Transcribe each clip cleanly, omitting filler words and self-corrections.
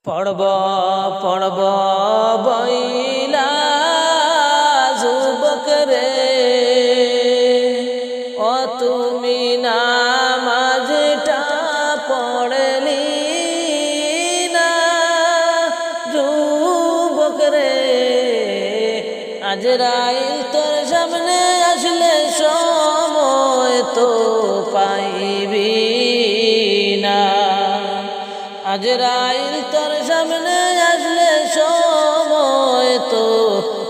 পড়ব পড়ব বইলা যুবক রে, ও তুমি নামাজটা পড়লি না যুবক রে। আজরাইল তোর সামনে আসলে সময় তো পাইবি না। আজরাইল তোর সামনে আসলে সময় তো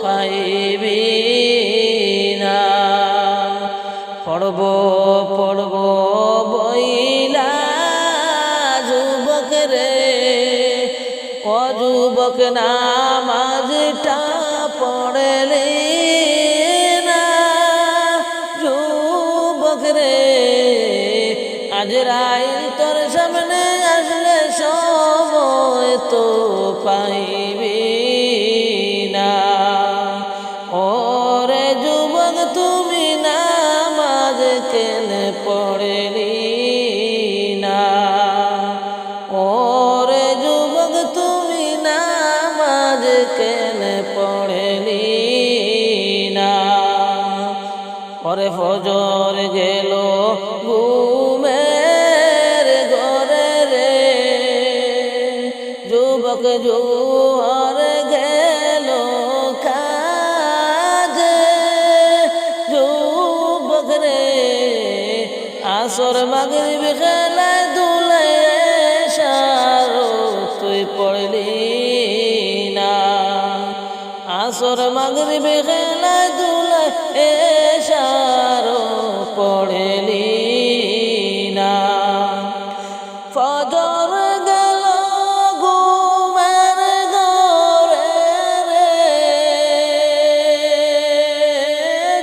পাইবি না। পড়ব পড়ব বইলা যুবক রে, ও যুবক নামাজটা পড়লি না যুবক রে। আজরাইল তোর সামনে আসলে সময় তো পাইবি না। ওরে যুবক তুমি নামাজ কেন পড়লি না? ওরে যুবক তুমি নামাজ কেন পড়লি না? ওরে ফজর গেল ঘুমের ঘরে রে, যুবক জোহর গেল কাজে যুবক রে। আসর মাগরিব খেলায় দুলায় এশারো তুই পড়লি না। আসর মাগরিব খেলায় দুলায় এশারো পড়লি না। ফজর গেল ঘুমের ঘরে রে,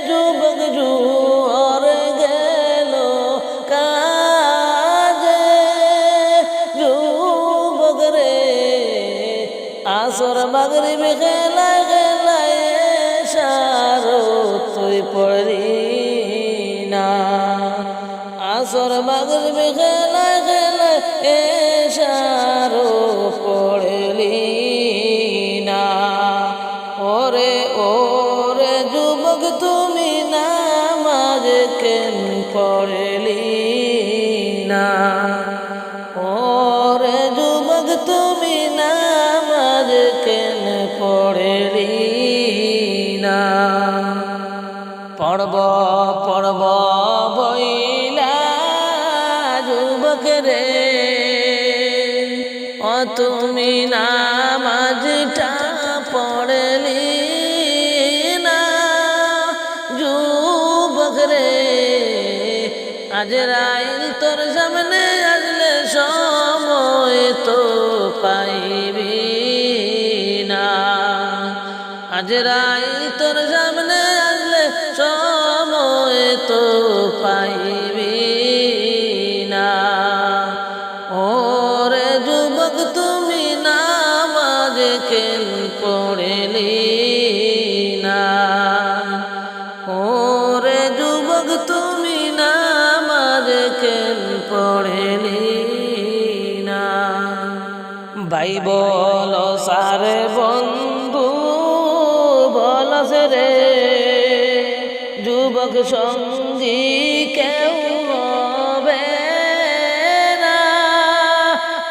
যুবক জোহর গেল কাজে যুবক রে। আসর মাগরিব খেলায় খেলায় এশারো তুই পড়লি না। আসর মাগরিব খেলায় খেলায় এশারো পড়লি না। ওরে ওরে যুবক তুমি নামাজ কেন পড়লি না? ওরে যুবক তুমি নামাজ কেন পড়লি না? পড়ব পড়ব বইলা যুবক রে, ও তুমি নামাজটা পড়লি না যুবক রে। আজরাইল তোর সামনে আসলে সময় তো পাইবি না। আজরাইল তোর সামনে আসলে সময় তো পাইবি না। ওরে যুবক তুমি নামাজ কেন পড়লি না? ওরে যুবক তুমি নামাজ কেন পড়লি না? ভাই বল সারে বন্ধু বলস রে, যুবক সঙ্গী কেউ হবে না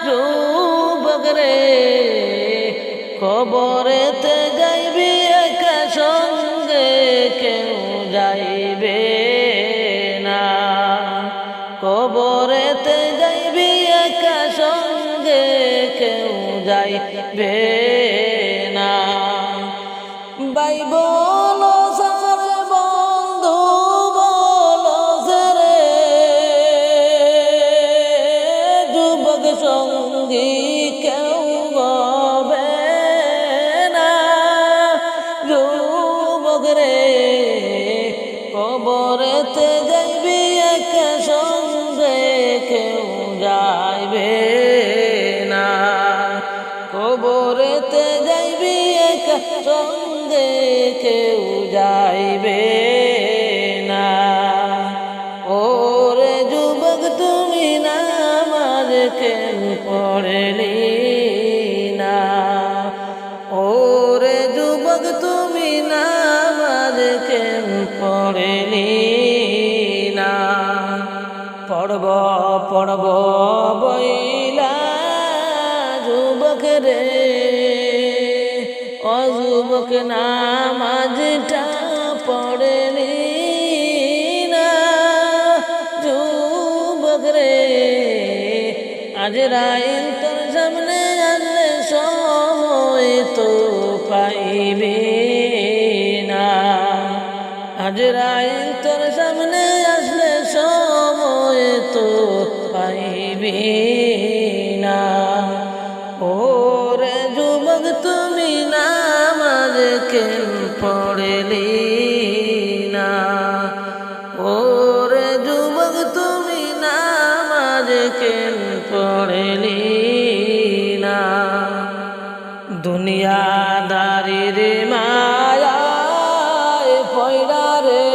যুবক রে। কবরেতে যাইবি একা সঙ্গে কেউ যাইবে না। কবরেতে যাইবি একা সঙ্গে কেউ যাইবে না। ভাই বলো সার বন্ধু বলো রে, যুবক সঙ্গী কেউ হবে না যুবক রে। কবরেতে যাইবি একা সঙ্গে কেউ যাইবে না। কবরেতে যাইবি একা সঙ্গে কেউ যাইবে না। ওরে যুবক তুমি নামাজ কেন পড়লি পড়েলি না। পড়ব পড়ব বইলা যুবক রে, অযুবক নামাজটা পড়েলি না। যুবক রে, আজরাইল তোর সামনে আসলে সময় তো পাইবি না। আজরাইল তোর সামনে আসলে সময় তো পাইবি না। ওরে যুবক তুমি নামাজ কেন পড়লি না? ওরে যুবক তুমি নামাজ কেন পড়লি না? দুনিয়াদারির মায়ায় পয়রা রে,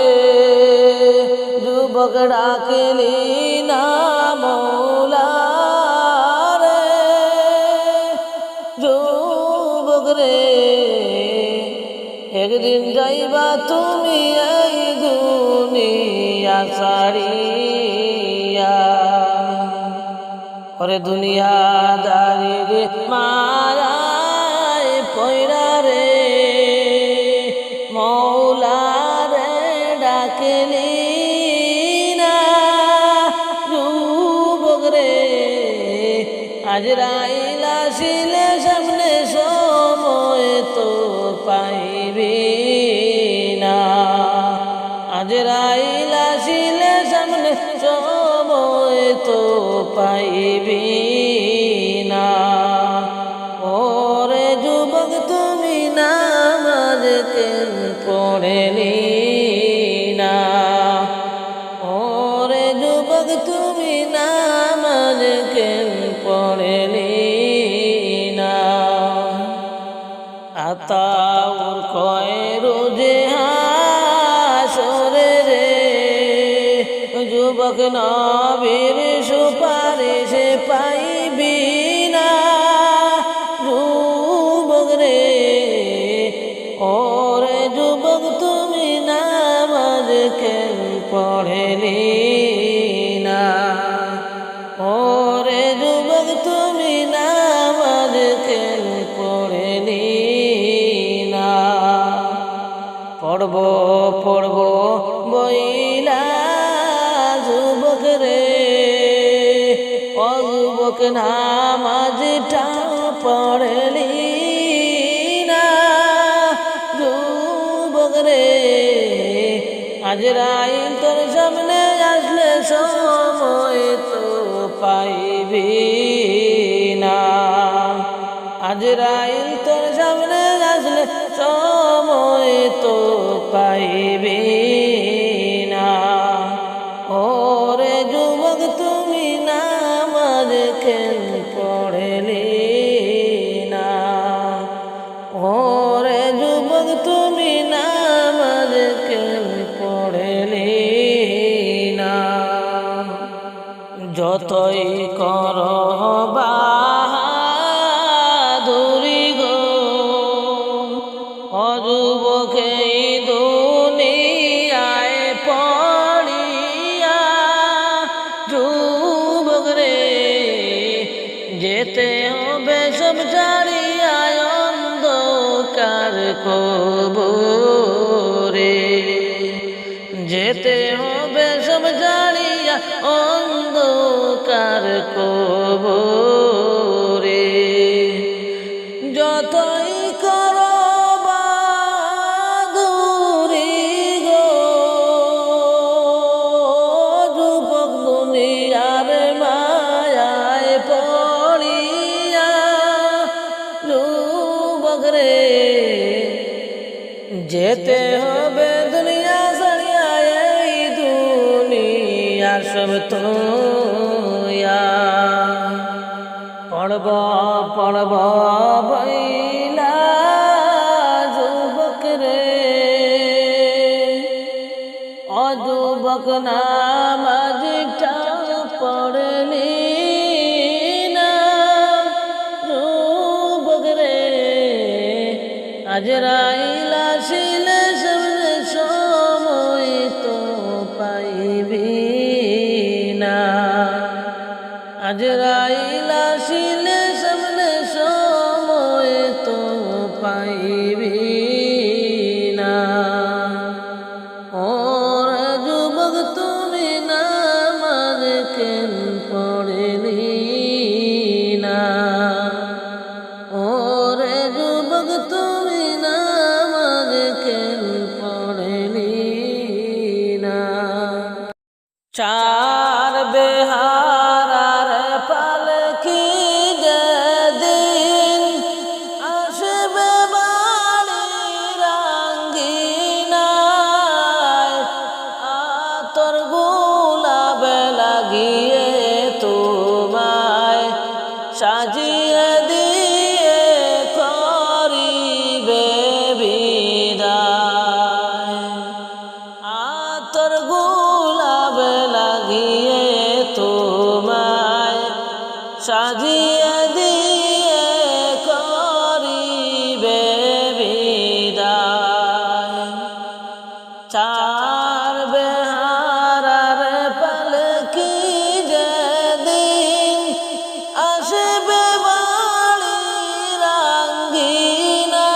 যুবক ডাকলি না মৌলা রে। যুবক রে, একদিন যাইবা তুমি এই দুনিয়া ছাড়িয়া। ওরে দুনিয়াদারির মায়ায় পয়রা রে, মৌলা রে ডাকলি না। যুবক রে, আজরাইল আসিলে সামনে সময় তো পাইবি না। আজরাইল আসিলে সামনে সময় তো পাইবি না। ওরে যুবক তুমি নামাজ কেন পড়লি না? ওরে যুবক তুমি নামাজ কেন পড়লি না? আতাউর কয় রোজে হাসরে রে, যুবক নবীর সুপারিশ পাইবি না। যুবক রে, ওরে যুবক তুমি নামাজ কেন পড়লি না? ওরে যুবক তুমি নামাজ কেন পড়লি না? পড়ব পড়ব বইলা যুবক রে, অযুবক নামাজটা পড়লি না। যুবক রে, আজরাইল তোর সামনে আসলে সময় তো পাইবি না। আজরাইল তোর সামনে আসলে সময় তো পাইবি না। ওরে যুবক তুমি নামাজ কেন পড়লি না? ওরে যুবক তুমি নামাজ কেন পড়লি না? যতই কর বাহাদুরি গো, অযুবকে দুনিয়ায় পড়িয়া। যুবক রে, যেতে হবে সব ছাড়িয়া অন্ধকার কবরে। যেতে হবে সব ছাড়িয়া অন্ধকার কবরে। যতই করো বাহাদুরি গো, যুবক দুনিয়ার মায়ায় পড়িয়া। যুবক রে, যেতে হবে দুনিয়া ছাড়িয়া, এই দুনিয়ার সব তোয়া। পড়ব পড়ব বইলা যুবক রে, অযুবক নামাজটা পড়লি না। যুবক রে, আজরাইল আসিলে সামনে সময় চার বেহারার পালকি যেদিন আসবে বাড়ির আঙ্গিনায়, আতর গোলাপ লাগিয়ে তোমায় সাজিয়ে দিয়ে করিবে বিদায়। আতর গোলাপ লাগিয়ে তোমায় সাজিয়ে দিয়ে করিবে বিদায়। চার বেহারার পালকি যেদিন আসবে বাড়ির আঙ্গিনায়,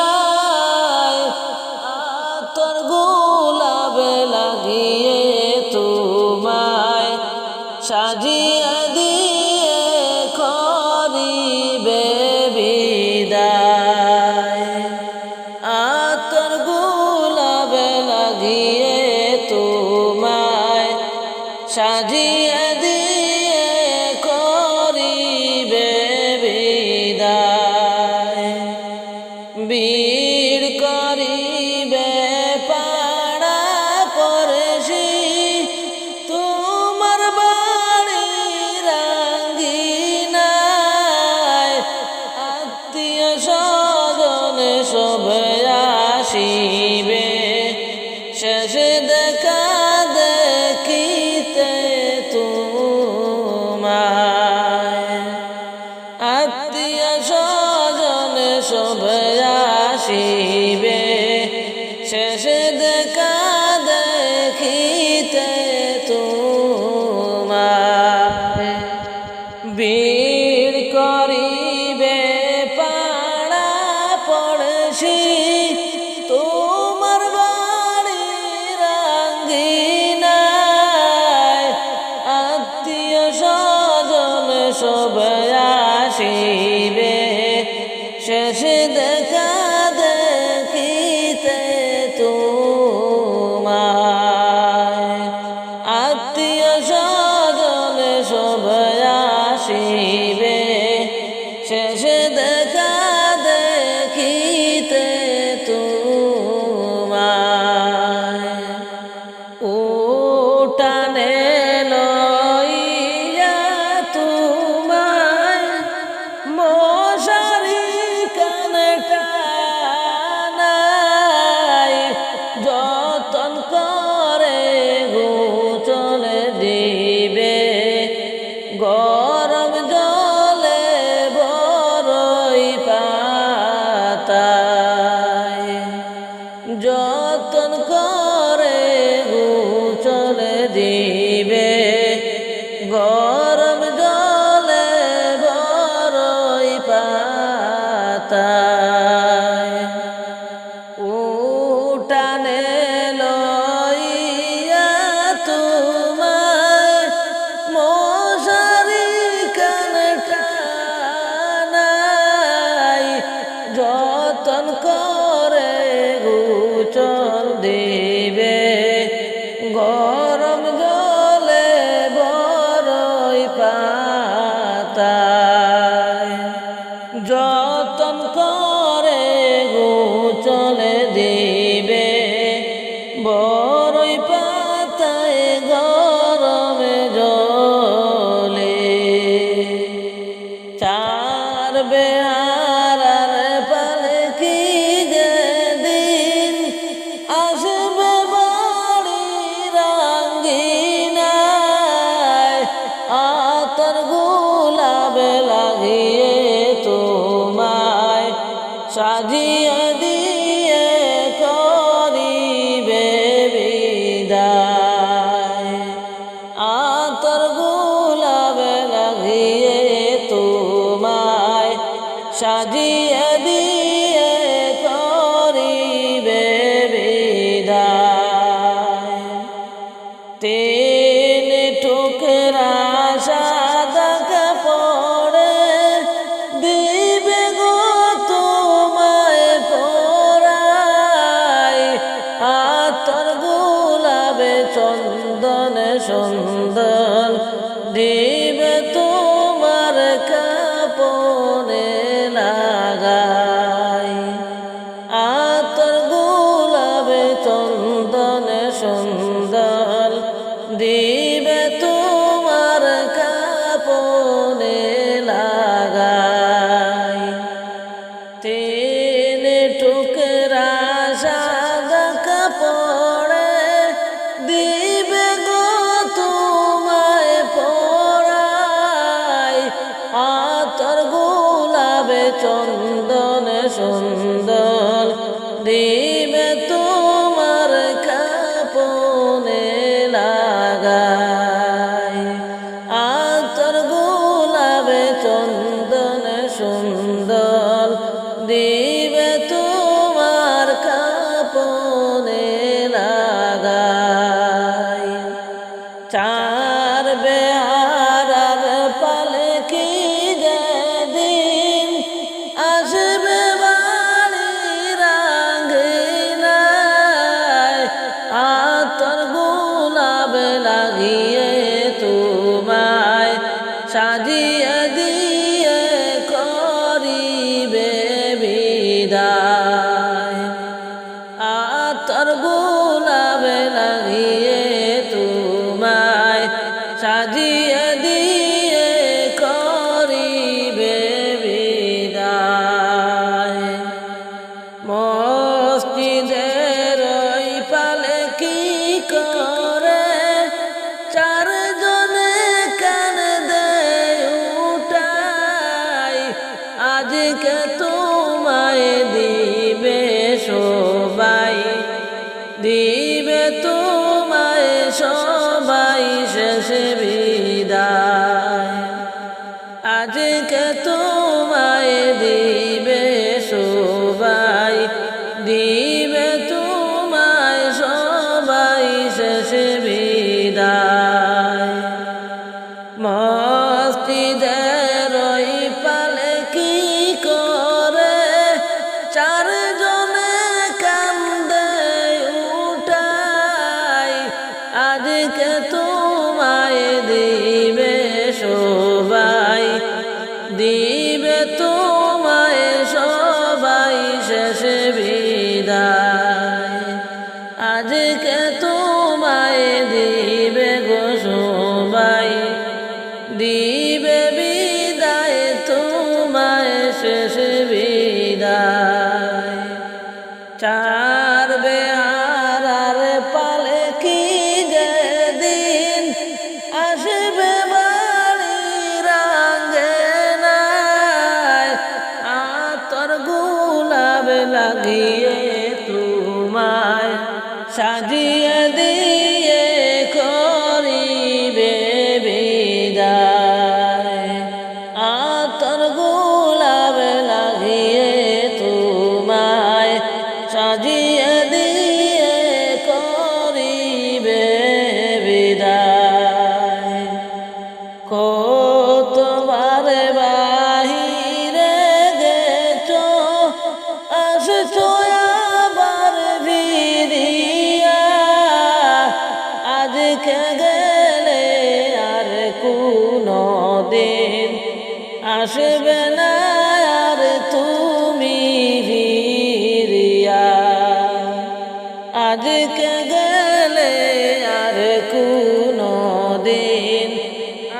আতর গোলাপ লাগিয়ে তোমায় সাজিয়ে দিয়ে করিবে বিদায়। আতর গোলাপ লাগিয়ে তোমায় সাজিয়ে দিয়ে করিবে বিদায়। বীর করিবে পাড়া পড়শি তোমার বাড়ির আঙ্গিনায়, আত্মীয় স্বজন সবে আসিবে শেষে দেখা দেখিতে তোমায়। আত্মীয় স্বজন সবে আসিবে শেষে দেখা দেখিতে তোমায়। বীর করিবে পাড়া পড়শি তোমার বাড়ির আঙ্গিনায়, আত্মীয় স্বজন সবে আসিবে শেষে দেখা দেখিতে তোমায়। আত্মীয় স্বজন সবে আসিবে শেষে দেখা দেখিতে তোমায়। উঠানে লইয়া তোমায় মশারি কানে টানায়, যতন করে গোচলে দিবে গরম জলে বরই পাতায়। যতন করে গোচলে দিবে গরম জলে বরই পাতায়। উঠানে লইয়া তোমায় মশারি কানে টানায়, যতন করে গোচল দিবে গরম জলে বরই পাতায়। যতন করে গোচলে দিবে বরই পাতায় গরমে জলে। চার বেহারার পালকি যেদিন আসবে বাড়ির আঙ্গিনায়, আতর গোলাপ লাগিয়ে তোমায় সাজিয়ে দিয়ে করিবে বিদায়। আতর গোলাপ লাগিয়ে তোমায় সাজিয়ে দিয়ে করিবে বিদায়। তিন টুকরা সাদা কাপড়ে দিবে গো তোমায় পরায়, আতর গোলাপে চন্দনে সুন্দর তিন টুকরা সাদা কাপড়ে দিবে গো তোমায় পরাই, আতর গোলাপে চন্দন সুন্দর দিবে তোমার কাপনে লাগাই, আতর গোলাপে চন্দন সুন্দর দিবে তোমার কাপনে লাগাই। চার বেহারার পালকি যেদিন আসবে বাড়ির আঙ্গিনায়, আতর গোলাপ লাগিয়ে তোমায় সাজিয়ে দিয়ে করিবে বিদায়, আতর গোলাপ লাগিয়ে তোমায় সাজিয়ে দিয়ে করিবে বিদায়। মসজিদের ওই পালকি করে চারজনে কান্দে উঠাই, আজকে তোমায় দিবে সবাই, দিবে তোমায় সবাই শেষ বিদায়, আজকে তোমায় দিবে সবাই, দিবে তোমায় সবাই শেষ বিদায়। মসজিদের ওই পালকি করে চারজনে কান্দে উঠাই, আজকে তোমায় দিবে সবাই, দিবে তোমায় সবাই শেষ বিদায়, আজকে তোমায় দিবে গো সবাই, দিবে বিদায় তোমায় শেষ বিদায়। চার বেহারার পালকি যেদিন আসবে বাড়ির আঙ্গিনায়, আতর গোলাপ লাগিয়ে তোমায় সাজিয়ে দিয়ে করিবে বিদায়, আতর গোলাপ লাগিয়ে তোমায় সাজিয়ে দিয়ে করিবে বিদায়। কতবার বাহিরে গেছো আসছো আবার ফিরিয়া, আজকে গেলে আর কোনো দিন আসবে না আর তুমি ফিরিয়া, আজকে গেলে আর কোনো দিন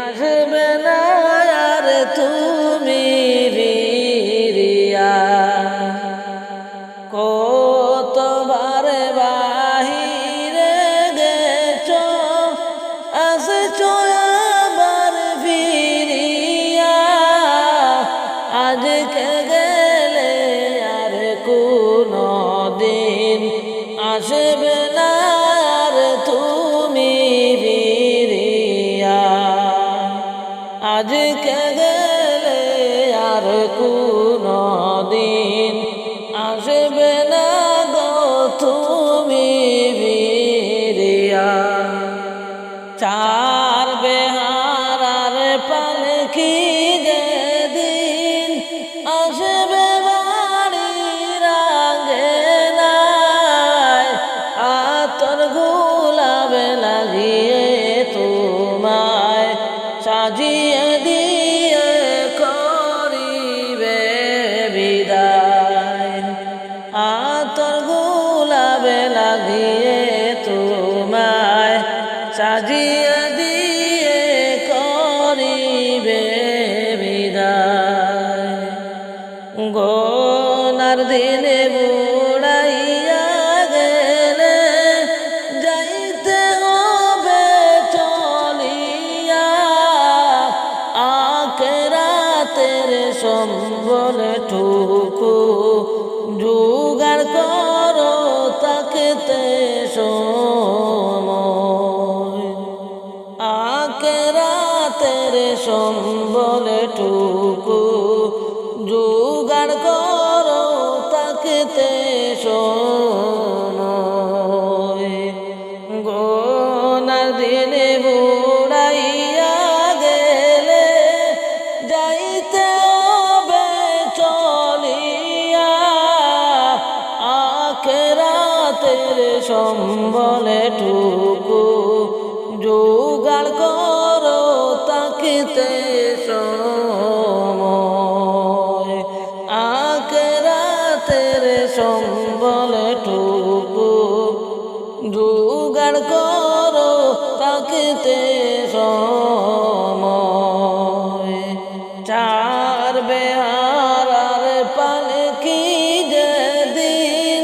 আসবে না আর তুমি ফিরিয়া। কতবার বাহিরে গেছো আসছো আবার ফিরিয়া, আজকে গেলে আর কোনো দিন আসবে না আর তুমি ফিরিয়া, আজকে গেলে আর কোনো দিন আসবে না গো তুমি ফিরিয়া। চার বেহারার পালকি যেদিন আসবে বাড়ির আঙ্গিনায়, আতর গোলাপ লাগিয়ে তোমায় সাজিয়ে দিয়ে করিবে বিদায়, আতর গোলাপ লাগিয়ে তোমায় সাজিয়ে দিয়ে করিবে বিদায়। গো আর দিনে বুড়াইয়া গেলে যাইতে হবে চলিয়া আখিরাতের সম্বল টুকু জোগাড় করো তাকতে সময় আখিরাতের সম্বল টুকু জোগাড় করো তাকতে সময় গোনার দিনে বুড়াইয়া গেলে যাইতে হবে চলিয়া আখিরাতের সম্বল টুকু জোগাড় করো তাকতে সময় আখিরাতের সম্বল টুকু জোগাড় করো তাকতে সময় চার বেহারার পালকি যেদিন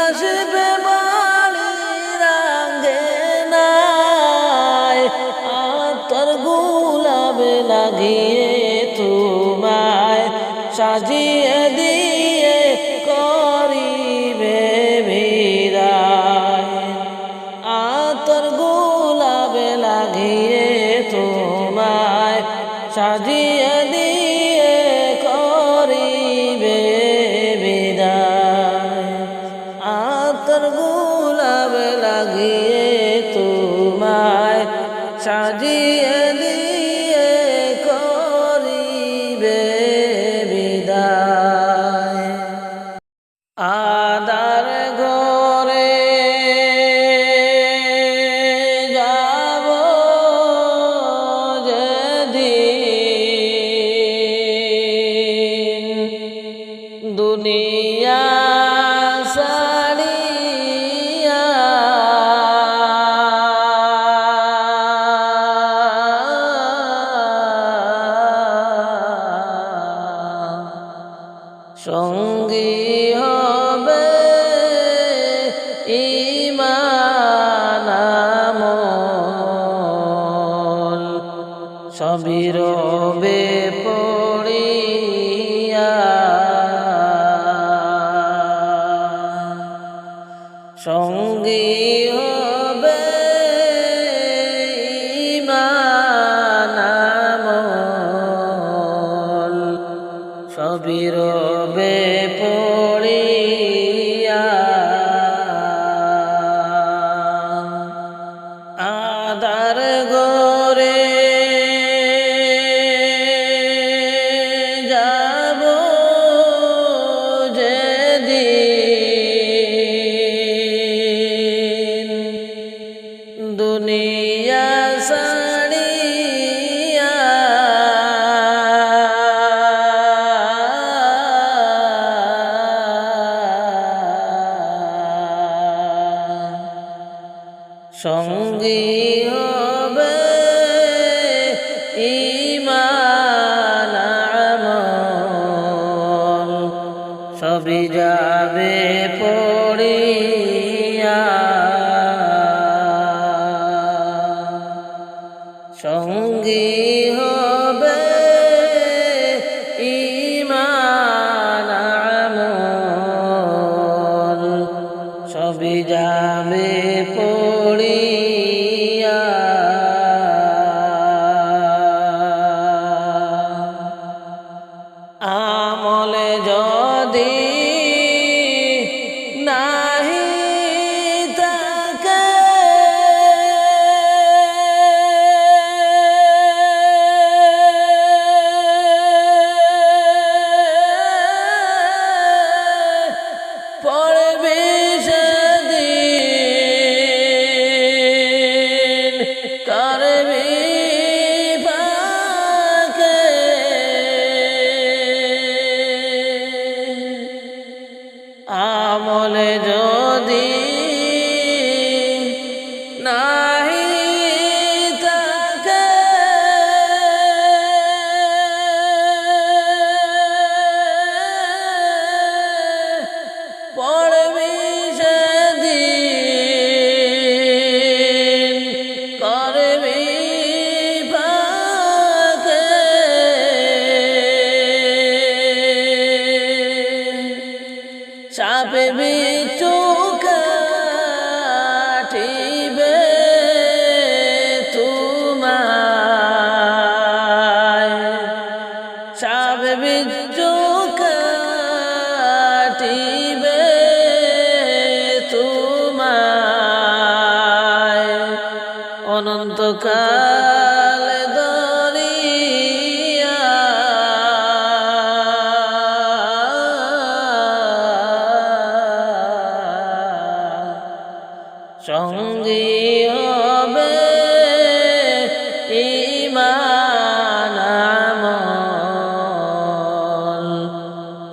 আসবে বাড়ির আঙ্গনায় আতর গোলাপ লাগিয়ে তোমায় সাজিয়ে দিয়ে করিবে বিদায় আতর গোলাপ লাগিয়ে তোমায় সাজিয়ে দিয়ে করিবে বিদায় আতর গোলাপ লাগিয়ে তোমায় সাজিয়ে দিয়ে করিবে বিদায় আদার ঘরে যাব যেদিন দুনিয়া ছাড়িয়া সঙ্গী হবে ঈমান আমল সবই রবে পড়িয়া সঙ্গী হবে ঈমান আমল সবই রবে পড়িয়া আদার ঘরে যাব যেদিন দুনিয়া ছাড়িয়া সঙ্গী হবে ঈমান আমল সবই যাবে পড়িয়া সঙ্গী হবে ঈমান আমল সবই যাবে পড়িয়া আমলে যদি নাহি থাকে পড়বে সেদিন করবি পাকে আমলে যদি নাহি থাকে সাপে বিচ্ছু কাটিবে তোমায়, সাপে বিচ্ছু কাটিবে তোমায়, অনন্তকাল ধরিয়া সঙ্গী হবে ঈমান আমল,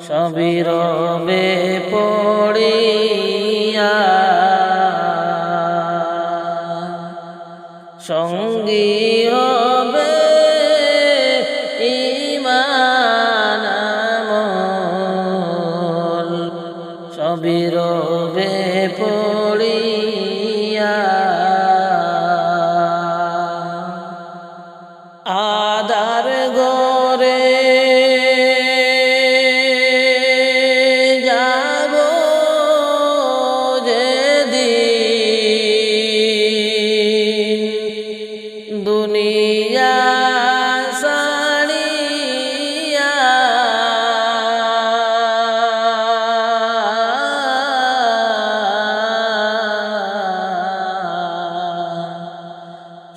সবই রবে পড়িয়া, সঙ্গী হবে ঈমান আমল, সবই রবে পড়িয়া। আদার গরে যাব যেদিন, দুনিয়া ছাড়িয়া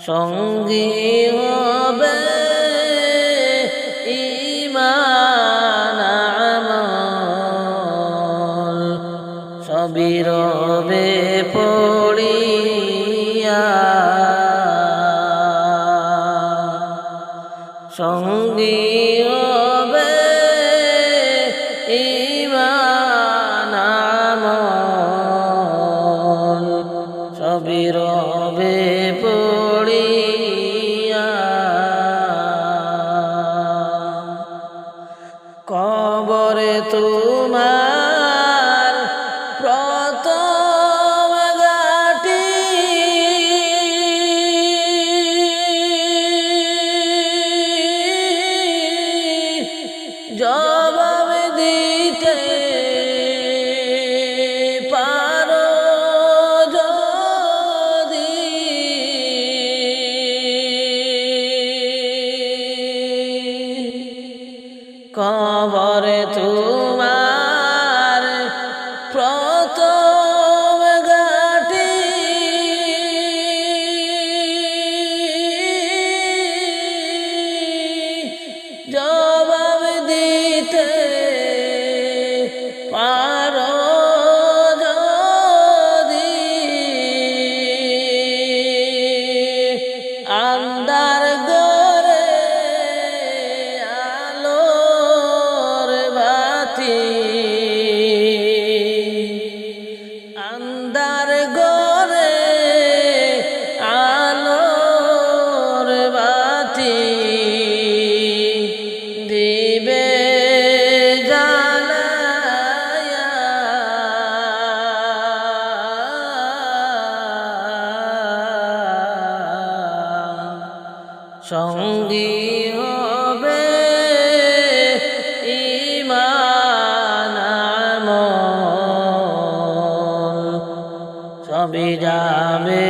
সঙ্গী হবে ঈমান আমল, সবই রবে পড়িয়া, সঙ্গী হবে ঈমান আমল, সবই রবে পড়িয়া। কবরে তোমার প্রথম ঘাটি, জবাব দিতে পারো যদি, কবরে তোমার প্রথম ঘাটি, জবাব দিতে পারো যদি, আন্ধার ঘরে আলোর বাতি, আন্ধার ঘরে আলোর বাতি, দিবে জ্বালায়া, সঙ্গী হবে ঈমান আমল, সবই যাবে